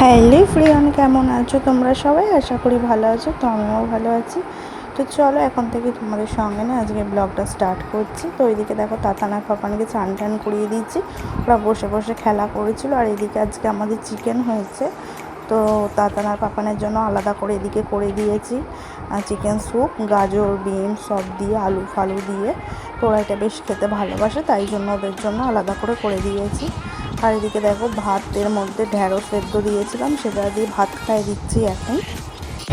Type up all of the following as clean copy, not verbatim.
Hello ফ্রিয়ান, কেমন আছো তোমরা সবাই? আশা করি ভালো আছো। তো আমিও ভালো আছি। তো চলো এখন থেকে তোমাদের সঙ্গে না আজকে ব্লগটা স্টার্ট করছি। তো ওইদিকে দেখো তাতানার পাপানকে চান টান করিয়ে দিচ্ছি। ওরা বসে বসে খেলা করেছিল। আর এদিকে আজকে আমাদের চিকেন হয়েছে। তো তাতানার পাপানের জন্য আলাদা করে এদিকে করে দিয়েছি চিকেন স্যুপ, গাজর বিন সব দিয়ে, আলু ফালু দিয়ে। তো ওরা এটা বেশ খেতে ভালোবাসে, তাই জন্য ওদের জন্য আলাদা করে দিয়েছি। আর এদিকে দেখো ভাতের মধ্যে ঢ্যাঁড়স সেদ্ধ দিয়েছিলাম, সেটা দিয়ে ভাত খাইয়ে দিচ্ছি এখন।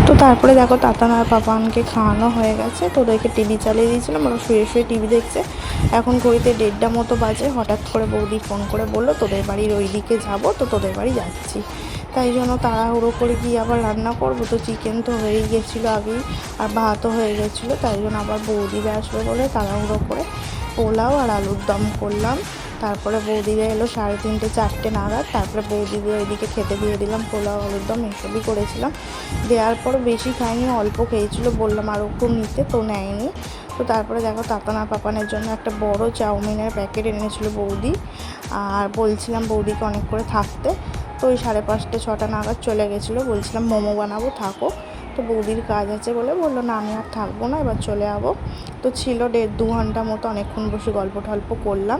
তো তারপরে দেখো তাতানার পাপানকে খাওয়ানো হয়ে গেছে। তো ওদেরকে টিভি চালিয়ে দিয়েছিলাম, ওরা শুয়ে শুয়ে টিভি দেখছে। এখন ঘড়িতে 1:30 মতো বাজে। হঠাৎ করে বৌদি ফোন করে বললো তোদের বাড়ির ওই দিকে যাবো, তো তোদের বাড়ি যাচ্ছি। তাই জন্য তাড়াহুড়ো করে গিয়ে আবার রান্না করবো। তো চিকেন তো হয়েই গেছিলো আগেই, আর ভাতও হয়ে গেছিলো। তাই জন্য আবার বৌদিরা আসবে বলে তাড়াহুড়ো করে পোলাও আর আলুর দম করলাম। তারপরে বৌদিরা এলো 3:30 4টে নাগাদ। তারপরে বৌদিদের ওইদিকে খেতে দিয়ে দিলাম, পোলাও আলুর দম এসবই করেছিলাম। দেওয়ার পর বেশি খাইনি, অল্প খেয়েছিল, বললাম আরও একটু নিতে, তো নেয়নি। তো তারপরে দেখো তাতানা পাপানের জন্য একটা বড় চাউমিনের প্যাকেট এনেছিল বৌদি। আর বলছিলাম বৌদিকে অনেক করে থাকতে। তো ওই 5:30 6টা নাগাদ চলে গেছিলো, বলছিলাম মোমো বানাবো থাকো। তো বৌদির কাজ আছে বলে বললো না আমি আর থাকবো না, এবার চলে যাবো। তো ছিল 1.5-2 ঘন্টা মতো, অনেকক্ষণ বসে গল্প টল্প করলাম।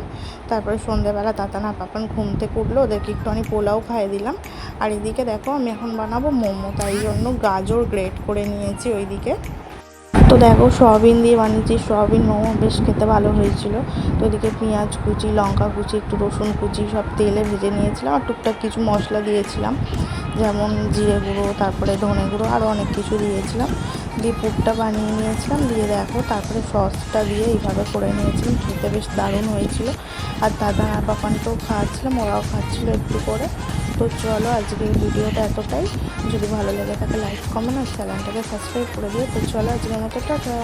তারপরে সন্ধ্যেবেলা তাতানা পাপান ঘুম থেকে উঠলো, ওদেরকে একটুখানি পোলাও খাইয়ে দিলাম। আর এদিকে দেখো আমি এখন বানাবো মোমো, তাই জন্য গাজর গ্রেট করে নিয়েছি ওইদিকে। তো দেখো সয়াবিন দিয়ে বানিয়েছি, সয়াবিন মোমো বেশ খেতে ভালো হয়েছিল। তো এদিকে পেঁয়াজ কুচি, লঙ্কা কুচি, একটু রসুন কুচি সব তেলে ভেজে নিয়েছিলাম। আর টুকটাক কিছু মশলা দিয়েছিলাম, যেমন জিরে গুঁড়ো, তারপরে ধনে গুঁড়ো, আরও অনেক কিছু দিয়েছিলাম। দিয়ে পুরটা বানিয়ে নিয়েছিলাম। দিয়ে দেখো তারপরে সসটা দিয়ে এইভাবে করে নিয়েছিলাম, খেতে বেশ দারুণ হয়েছিল। আর দাদা আর পাপানকেও খাওয়াচ্ছিলাম, ওরাও খাচ্ছিলো একটু করে। তো চলো আজকের ভিডিওটা এতটাই। যদি ভালো লেগে থাকে লাইক কমেন্ট আর চ্যানেলটাকে সাবস্ক্রাইব করে দিও। তো চলো আজকের মতো টাটা।